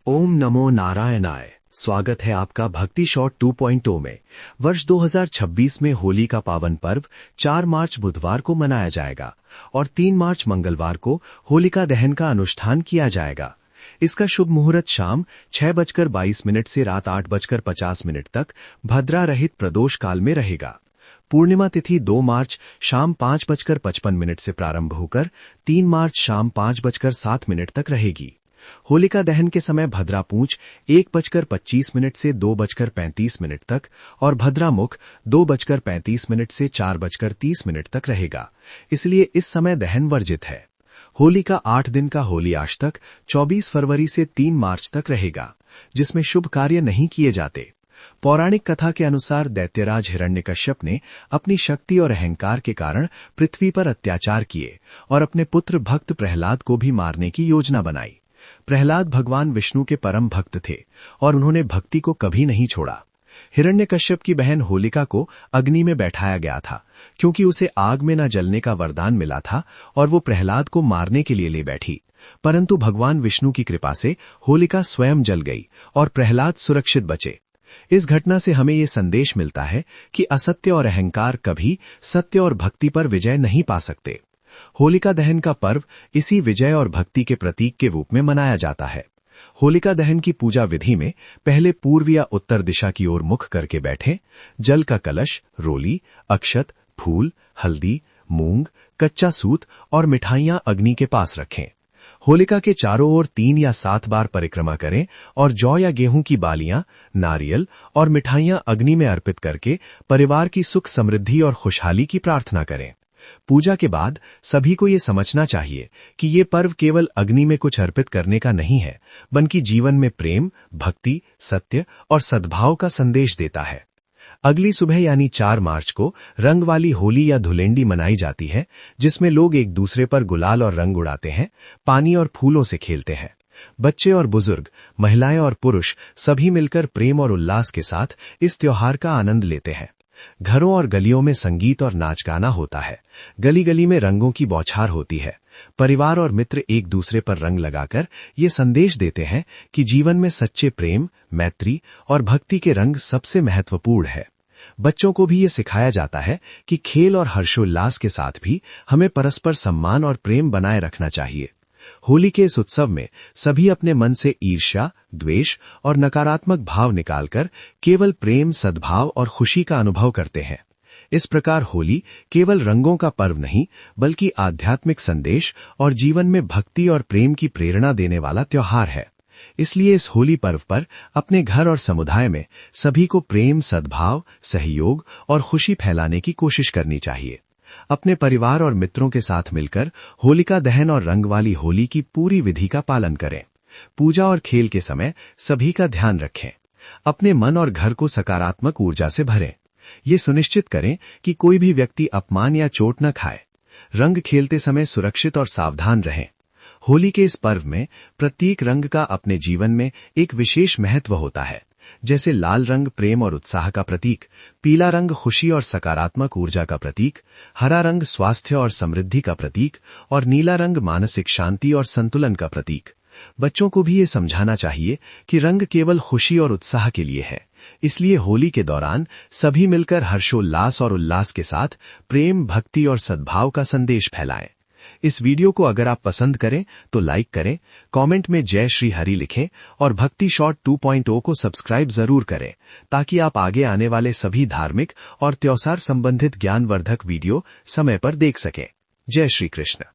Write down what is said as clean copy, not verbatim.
ओम नमो नारायणाय। स्वागत है आपका भक्ति शॉट 2.0 में। वर्ष 2026 में होली का पावन पर्व 4 मार्च बुधवार को मनाया जाएगा और 3 मार्च मंगलवार को होलिका दहन का अनुष्ठान किया जाएगा। इसका शुभ मुहूर्त शाम 6:22 से रात 8:50 तक भद्रा रहित प्रदोष काल में रहेगा। पूर्णिमा तिथि 2 मार्च शाम 5:55 से प्रारंभ होकर 3 मार्च शाम 5:07 तक रहेगी। होलिका दहन के समय भद्रा पूंछ 1:25 से 2:35 तक और भद्रा मुख 2:35 से 4:30 तक रहेगा, इसलिए इस समय दहन वर्जित है। होली का 8 दिन का होली अष्टक 24 फरवरी से 3 मार्च तक रहेगा, जिसमें शुभ कार्य नहीं किए जाते। पौराणिक कथा के अनुसार दैत्यराज हिरण्यकश्यप ने अपनी शक्ति और अहंकार के कारण पृथ्वी पर अत्याचार किए और अपने पुत्र भक्त प्रहलाद को भी मारने की योजना बनाई। प्रहलाद भगवान विष्णु के परम भक्त थे और उन्होंने भक्ति को कभी नहीं छोड़ा। हिरण्यकश्यप की बहन होलिका को अग्नि में बैठाया गया था, क्योंकि उसे आग में न जलने का वरदान मिला था और वो प्रहलाद को मारने के लिए ले बैठी। परंतु भगवान विष्णु की कृपा से होलिका स्वयं जल गई और प्रहलाद सुरक्षित बचे। इस घटना से हमें ये संदेश मिलता है कि असत्य और अहंकार कभी सत्य और भक्ति पर विजय नहीं पा सकते। होलिका दहन का पर्व इसी विजय और भक्ति के प्रतीक के रूप में मनाया जाता है। होलिका दहन की पूजा विधि में पहले पूर्व या उत्तर दिशा की ओर मुख करके बैठें, जल का कलश, रोली, अक्षत, फूल, हल्दी, मूंग, कच्चा सूत और मिठाइयां अग्नि के पास रखें। होलिका के चारों ओर 3 या 7 बार परिक्रमा करें और जौ या गेहूं की बालियां, नारियल और मिठाइयां अग्नि में अर्पित करके परिवार की सुख समृद्धि और खुशहाली की प्रार्थना करें। पूजा के बाद सभी को ये समझना चाहिए कि ये पर्व केवल अग्नि में कुछ अर्पित करने का नहीं है, बल्कि जीवन में प्रेम, भक्ति, सत्य और सद्भाव का संदेश देता है। अगली सुबह यानी 4 मार्च को रंग वाली होली या धुलेंडी मनाई जाती है, जिसमें लोग एक दूसरे पर गुलाल और रंग उड़ाते हैं, पानी और फूलों से खेलते हैं। बच्चे और बुजुर्ग, महिलाएं और पुरुष सभी मिलकर प्रेम और उल्लास के साथ इस त्योहार का आनंद लेते हैं। घरों और गलियों में संगीत और नाच गाना होता है। गली गली में रंगों की बौछार होती है। परिवार और मित्र एक दूसरे पर रंग लगाकर ये संदेश देते हैं कि जीवन में सच्चे प्रेम, मैत्री और भक्ति के रंग सबसे महत्वपूर्ण है। बच्चों को भी ये सिखाया जाता है कि खेल और हर्षोल्लास के साथ भी हमें परस्पर सम्मान और प्रेम बनाए रखना चाहिए। होली के इस उत्सव में सभी अपने मन से ईर्ष्या, द्वेष और नकारात्मक भाव निकालकर केवल प्रेम, सद्भाव और खुशी का अनुभव करते हैं। इस प्रकार होली केवल रंगों का पर्व नहीं, बल्कि आध्यात्मिक संदेश और जीवन में भक्ति और प्रेम की प्रेरणा देने वाला त्योहार है। इसलिए इस होली पर्व पर अपने घर और समुदाय में सभी को प्रेम, सद्भाव, सहयोग और खुशी फैलाने की कोशिश करनी चाहिए। अपने परिवार और मित्रों के साथ मिलकर होलिका दहन और रंग वाली होली की पूरी विधि का पालन करें। पूजा और खेल के समय सभी का ध्यान रखें। अपने मन और घर को सकारात्मक ऊर्जा से भरें। ये सुनिश्चित करें कि कोई भी व्यक्ति अपमान या चोट न खाए। रंग खेलते समय सुरक्षित और सावधान रहें। होली के इस पर्व में प्रत्येक रंग का अपने जीवन में एक विशेष महत्व होता है। जैसे लाल रंग प्रेम और उत्साह का प्रतीक, पीला रंग खुशी और सकारात्मक ऊर्जा का प्रतीक, हरा रंग स्वास्थ्य और समृद्धि का प्रतीक और नीला रंग मानसिक शांति और संतुलन का प्रतीक। बच्चों को भी ये समझाना चाहिए कि रंग केवल खुशी और उत्साह के लिए है। इसलिए होली के दौरान सभी मिलकर हर्षोल्लास और उल्लास के साथ प्रेम, भक्ति और सद्भाव का संदेश फैलाएं। इस वीडियो को अगर आप पसंद करें तो लाइक करें, कमेंट में जय श्री हरि लिखें और भक्ति शॉट 2.0 को सब्सक्राइब जरूर करें, ताकि आप आगे आने वाले सभी धार्मिक और त्योहार संबंधित ज्ञानवर्धक वीडियो समय पर देख सकें। जय श्री कृष्ण।